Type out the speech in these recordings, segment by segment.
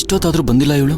ಇಷ್ಟೊತ್ತಾದ್ರೂ ಬಂದಿಲ್ಲ ಇವಳು.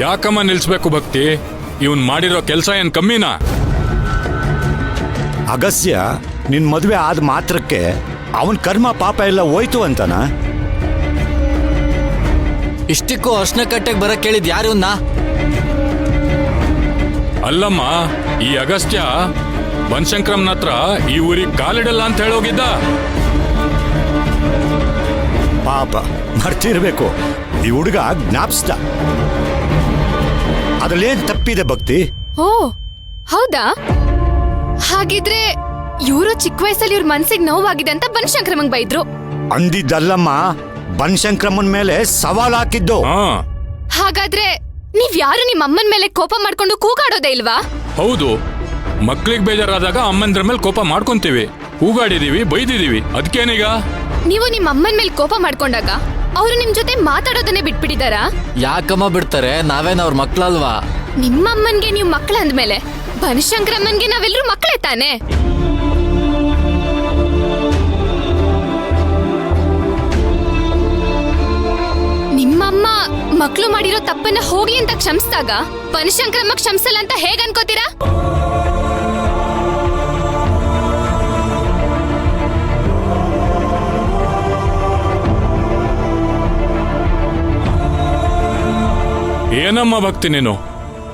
ಯಾಕಮ್ಮ ನಿಲ್ಸ್ಬೇಕು ಭಕ್ತಿ? ಇವನ್ ಮಾಡಿರೋ ಕೆಲಸ ಏನ್ ಕಮ್ಮಿನಾ? ಅಗಸ್ತ್ಯ ನಿನ್ ಮದುವೆ ಆದ ಮಾತ್ರಕ್ಕೆ ಅವನ್ ಕರ್ಮ ಪಾಪ ಎಲ್ಲ ಹೋಯ್ತು ಅಂತನ? ಇಷ್ಟಕ್ಕೂ ಅರ್ಶನ ಕಟ್ಟೆಗೆ ಬರಕ್ ಕೇಳಿದ್ ಯಾರು? ಅಲ್ಲಮ್ಮ, ಈ ಅಗಸ್ತ್ಯ ಬನಶಂಕರಮ್ಮನ ಹತ್ರ ಈ ಊರಿಗೆ ಕಾಲಿಡಲ್ಲ ಅಂತ ಹೇಳೋಗಿದ್ದ. ಪಾಪ ಮರ್ತಿರ್ಬೇಕು, ಈ ಹುಡುಗ ಜ್ಞಾಪಿಸ್ದ. ಅದ್ರಲ್ಲೇನ್ ತಪ್ಪಿದೆ ಭಕ್ತಿ? ಓ ಹೌದಾ? ಹಾಗಿದ್ರೆ ಇವರು ಚಿಕ್ಕ ವಯಸ್ಸಲ್ಲಿ ಇವ್ರ ಮನ್ಸಿಗೆ ನೋವಾಗಿದೆ ಅಂತ ಬನಶಂಕರಮ್ಮಂಗ್ ಬೈದ್ರು. ಅಂದಿದ್ದಲ್ಲಮ್ಮ, ಬನಶಂಕರಮ್ಮನ ಮೇಲೆ ಸವಾಲ್ ಹಾಕಿದ್ದು. ಹಾಗಾದ್ರೆ ನೀವ್ ಯಾರು ನಿಮ್ಮ ಅಮ್ಮನ ಮೇಲೆ ಕೋಪ ಮಾಡ್ಕೊಂಡು ಕೂಗಾಡೋದೇ ಇಲ್ವಾ? ಹೌದು, ಮಕ್ಳಿಗೆ ಬೇಜಾರಾದಾಗ ಅಮ್ಮಂದ್ರ ಮೇಲೆ ಕೋಪ ಮಾಡ್ಕೊಂತೀವಿ, ಕೂಗಾಡಿದೀವಿ, ಬೈದಿದೀವಿ. ಅದಕ್ಕೇನೀಗ? ನೀವು ನಿಮ್ಮ ಅಮ್ಮನ ಮೇಲೆ ಕೋಪ ಮಾಡ್ಕೊಂಡಾಗ ಅವರು ನಿಮ್ ಜೊತೆ ಮಾತಾಡೋದನ್ನೇ ಬಿಟ್ಬಿಟ್ಟಿದಾರಾ? ಯಾಕಮ್ಮ ಬಿಡ್ತಾರೆ? ನಾವೇನ್ ಅವ್ರ ಮಕ್ಳಲ್ವಾ? ನಿಮ್ಮ ಅಮ್ಮನ್ಗೆ ನೀವು ಮಕ್ಳ ಅಂದ್ಮೇಲೆ ಬನಶಂಕರಮ್ಮನ್ಗೆ ನಾವೆಲ್ಲರೂ ಮಕ್ಕಳೇ ತಾನೆ? ನಿಮ್ಮಮ್ಮ ಮಕ್ಳು ಮಾಡಿರೋ ತಪ್ಪನ್ನ ಹೋಗ್ಲಿ ಅಂತ ಕ್ಷಮಿಸಿದಾಗ ಬನಶಂಕರಮ್ಮ ಕ್ಷಮಿಸಲ್ಲ ಅಂತ ಹೇಗ್ ಅನ್ಕೋತೀರಾ? ಏನಮ್ಮ ಭಕ್ತಿ ನೀನು?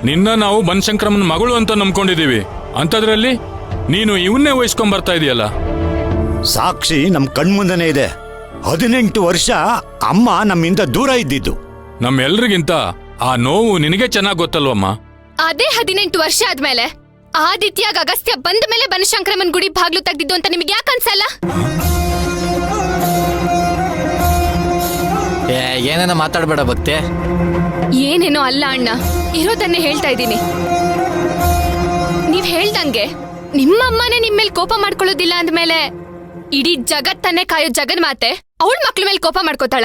ನಿನ್ನ ನಾವು ಬನಶಂಕರಮ್ಮನ ಮಗಳು ಅಂತ ನಂಬ್ಕೊಂಡಿದೀವಿ, ಅಂತದ್ರಲ್ಲಿ ನೀನು ಇವನ್ನೇ ವಹಿಸ್ಕೊಂಡ್ ಬರ್ತಾ ಇದೆಯಲ್ಲ. ಸಾಕ್ಷಿ ನಮ್ ಕಣ್ಮುಂದನೇ ಇದೆ. 18 ವರ್ಷ ಅಮ್ಮ ನಮ್ಮಿಂದ ದೂರ ಇದ್ದಿದ್ದು. ನಮ್ಮೆಲ್ರಿಗಿಂತ ಆ ನೋವು ನಿನಗೆ ಚೆನ್ನಾಗ್ ಗೊತ್ತಲ್ವಮ್ಮ? ಅದೇ 18 ವರ್ಷ ಆದ್ಮೇಲೆ ಆದಿತ್ಯಾಗ ಅಗಸ್ತ್ಯ ಬಂದ ಮೇಲೆ ಬನಶಂಕರಮ್ಮನ್ ಗುಡಿ ಬಾಗ್ಲು ತೆಗ್ದಿದ್ದು ಅಂತ ನಿಮಗೆ ಯಾಕೆ ಅನ್ಸಲ್ಲ? ಏನೇನ ಮಾತಾಡ್ಬೇಡ ಭಕ್ತಿ. ಏನೇನೋ ಅಲ್ಲ ಅಣ್ಣ, ಇರೋದನ್ನೇ ಹೇಳ್ತಾ ಇದ್ದೀನಿ. ನೀವ್ ಹೇಳ್ದಂಗೆ ನಿಮ್ಮಮ್ಮನೇ ನಿಮ್ಮೇಲ್ ಕೋಪ ಮಾಡ್ಕೊಳ್ಳೋದಿಲ್ಲ ಅಂದ್ಮೇಲೆ ಇಡೀ ಜಗತ್ತನ್ನೇ ಕಾಯೋ ಜಗನ್ಮಾತೆ ಅವಳ ಮಕ್ಳ ಮೇಲೆ ಕೋಪ ಮಾಡ್ಕೋತಾಳ?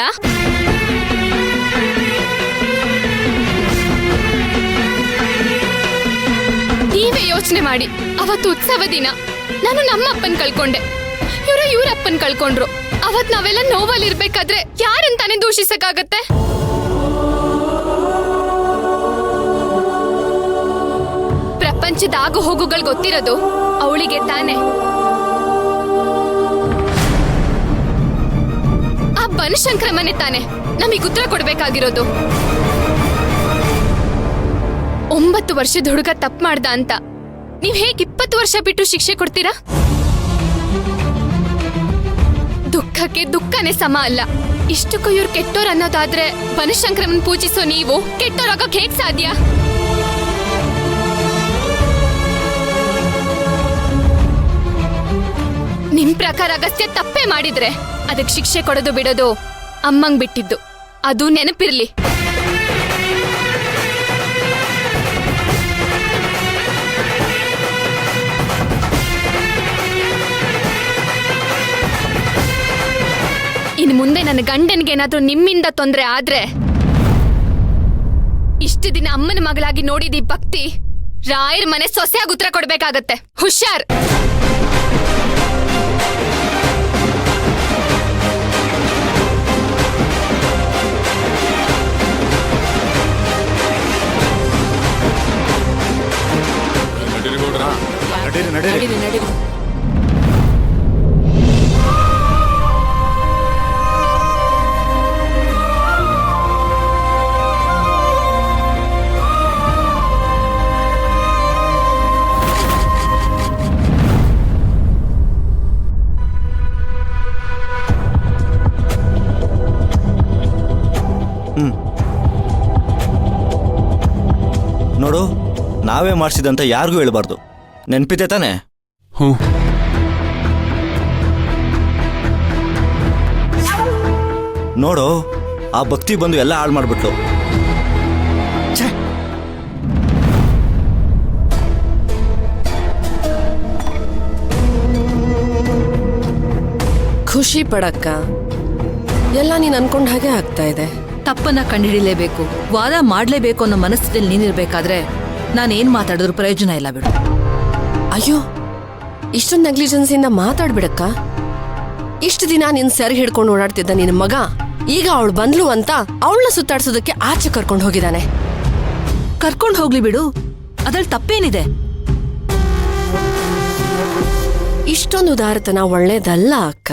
ನೀವೇ ಯೋಚನೆ ಮಾಡಿ. ಅವತ್ತು ಉತ್ಸವ ದಿನ ನಾನು ನಮ್ಮ ಅಪ್ಪನ್ ಕಳ್ಕೊಂಡೆ, ಇವ್ರ ಅಪ್ಪನ್ ಕಳ್ಕೊಂಡ್ರು. ಅವತ್ ನಾವೆಲ್ಲ ನೋವಲ್ಲಿರ್ಬೇಕಾದ್ರೆ ಯಾರಂತಾನೆ ದೂಷಿಸಕ್ಕಾಗತ್ತೆ? ಪ್ರಪಂಚದ ಆಗು ಹೋಗುಗಳು ಗೊತ್ತಿರೋದು ಅವಳಿಗೆ ತಾನೆ. ಆ ಬನಶಂಕರಮ್ಮನೇ ತಾನೆ ನಮಗ್ ಉತ್ತರ ಕೊಡ್ಬೇಕಾಗಿರೋದು. 9 ವರ್ಷದ ಹುಡುಗ ತಪ್ಪು ಮಾಡ್ದ ಅಂತ ನೀವ್ ಹೇಗ್ 20 ವರ್ಷ ಬಿಟ್ಟು ಶಿಕ್ಷೆ ಕೊಡ್ತೀರಾ? ದುಃಖಕ್ಕೆ ದುಃಖನೇ ಸಮ ಅಲ್ಲ. ಇಷ್ಟಕ್ಕೂ ಇವ್ರು ಕೆಟ್ಟೋರ್ ಅನ್ನೋದಾದ್ರೆ ಬನಶಂಕರಮ್ಮನ್ ಪೂಜಿಸೋ ನೀವು ಕೆಟ್ಟೋರಾಗಕ್ ಹೇಗ್ ಸಾಧ್ಯ? ನಿಮ್ ಪ್ರಕಾರ ಅಗಸ್ತ್ಯ ತಪ್ಪೇ ಮಾಡಿದ್ರೆ ಅದಕ್ಕೆ ಶಿಕ್ಷೆ ಕೊಡೋದು ಬಿಡೋದು ಅಮ್ಮಂಗ್ ಬಿಟ್ಟಿದ್ದು, ಅದು ನೆನಪಿರ್ಲಿ. ಇನ್ ಮುಂದೆ ನನ್ನ ಗಂಡನ್ಗೆ ಏನಾದ್ರೂ ನಿಮ್ಮಿಂದ ತೊಂದ್ರೆ ಆದ್ರೆ ಇಷ್ಟು ದಿನ ಅಮ್ಮನ ಮಗಳಾಗಿ ನೋಡಿದ ಈ ಭಕ್ತಿ ರಾಯರ್ ಮನೆ ಸೊಸೆಯಾಗಿ ಉತ್ತರ ಕೊಡ್ಬೇಕಾಗತ್ತೆ. ಹುಷಾರ್. ನಡೀರಿ ಗೌಡ್ರ. ನಡೀರಿ ನಡೀರಿ. ನೋಡು, ನಾವೇ ಮಾಡಿಸಿದಂತ ಯಾರಿಗೂ ಹೇಳ್ಬಾರ್ದು. ನೆನ್ಪಿದೆ ತಾನೆ? ಹ್ಞೂ. ನೋಡು, ಆ ಭಕ್ತಿ ಬಂದು ಎಲ್ಲ ಹಾಳು ಮಾಡ್ಬಿಟ್ಲು. ಖುಷಿ ಪಡಕ್ಕ, ಎಲ್ಲ ನೀನ್ ಅನ್ಕೊಂಡ್ ಹಾಗೆ ಆಗ್ತಾ ಇದೆ. ತಪ್ಪನ್ನ ಕಂಡುಹಿಡಿಲೇಬೇಕು, ವಾದ ಮಾಡ್ಲೇಬೇಕು ಅನ್ನೋ ಮನಸ್ಥಿತಿಯಲ್ಲಿ ನೀನಿರ್ಬೇಕಾದ್ರೆ ನಾನೇನ್ ಮಾತಾಡಿದ್ರು ಪ್ರಯೋಜನ ಇಲ್ಲ ಬಿಡು. ಅಯ್ಯೋ, ಇಷ್ಟೊಂದು ನೆಗ್ಲಿಜೆನ್ಸ್ ಇಂದ ಮಾತಾಡ್ಬಿಡಕ್ಕ. ಇಷ್ಟು ದಿನ ನಿನ್ ಸೆರೆ ಹಿಡ್ಕೊಂಡು ಓಡಾಡ್ತಿದ್ದ ನಿನ್ ಮಗ ಈಗ ಅವಳು ಬಂದ್ಲು ಅಂತ ಅವಳನ್ನ ಸುತ್ತಾಡ್ಸೋದಕ್ಕೆ ಆಚೆ ಕರ್ಕೊಂಡು ಹೋಗಿದ್ದಾನೆ. ಕರ್ಕೊಂಡು ಹೋಗ್ಲಿ ಬಿಡು, ಅದ್ರಲ್ಲಿ ತಪ್ಪೇನಿದೆ? ಇಷ್ಟೊಂದು ಉದಾರತನ ಒಳ್ಳೇದಲ್ಲ ಅಕ್ಕ.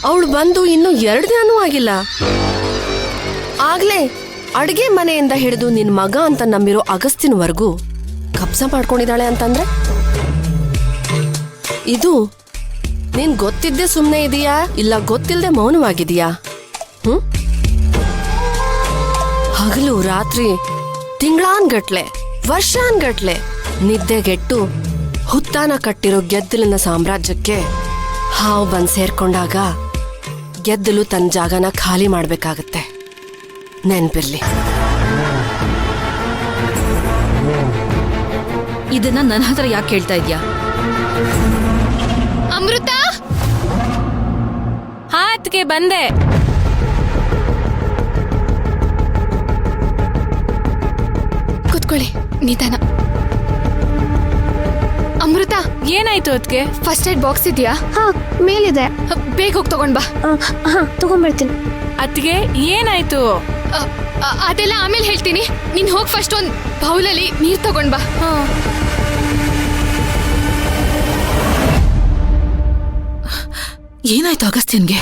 ಅವಳು ಬಂದು ಇನ್ನು 2 ದಿನನೂ ಆಗಿಲ್ಲ, ಆಗ್ಲೇ ಅಡ್ಗೆ ಮನೆಯಿಂದ ಹಿಡಿದು ನಿನ್ ಮಗ ಅಂತ ನಂಬಿರೋ ಅಗಸ್ತಿನವರೆಗೂ ಕಬ್ಜ ಮಾಡ್ಕೊಂಡಿದ್ದಾಳೆ ಅಂತಂದ್ರೆ ಇದು ನೀನ್ ಗೊತ್ತಿದ್ದೆ ಸುಮ್ನೆ ಇದೀಯಾ ಇಲ್ಲ ಗೊತ್ತಿಲ್ಲದೆ ಮೌನವಾಗಿದೀಯಾ? ಹಗಲು ರಾತ್ರಿ ತಿಂಗಳಾನ್ಗಟ್ಲೆ ವರ್ಷಾನ್ಗಟ್ಲೆ ನಿದ್ದೆಗೆಟ್ಟು ಹುತ್ತಾನ ಕಟ್ಟಿರೋ ಗೆದ್ದಲಿನ ಸಾಮ್ರಾಜ್ಯಕ್ಕೆ ಹಾವು ಬಂದ್ ಸೇರ್ಕೊಂಡಾಗ ಗೆದ್ದಲು ತನ್ನ ಜಾಗನ ಖಾಲಿ ಮಾಡ್ಬೇಕಾಗತ್ತೆ. ನೆನ್ಪಿರ್ಲಿ. ಇದನ್ನ ನನ್ನ ಹತ್ರ ಯಾಕೆ ಕೇಳ್ತಾ ಇದ್ಯಾ? ಅಮೃತ, ಹಾತ್ಗೆ ಬಂದೆ. ಕುತ್ಕೊಳ್ಳಿ ನಿಧಾನ. ಅಮೃತ, ಏನಾಯ್ತು ಅದಕ್ಕೆ? ಫಸ್ಟ್ ಏಡ್ ಬಾಕ್ಸ್ ಇದೆಯಾ? ಹಾ, ಮೇಲಿದೆ. ಬೇಗ ಹೋಗಿ ತಗೊಂಡ್ ಬಾ. ಹಾ, ತಗೊಂಡ್ಬರ್ತೀನಿ. ಅತ್ಗೆ ಏನಾಯ್ತು? ಅದೆಲ್ಲ ಆಮೇಲೆ ಹೇಳ್ತೀನಿ. ನೀನ್ ಹೋಗಿ ಫಸ್ಟ್ ಒಂದ್ ಬೌಲಲ್ಲಿ ನೀರ್ ತಗೊಂಡ್ ಬಾ. ಏನಾಯ್ತು ಅಗಸ್ತ್ಯನ್ಗೆ?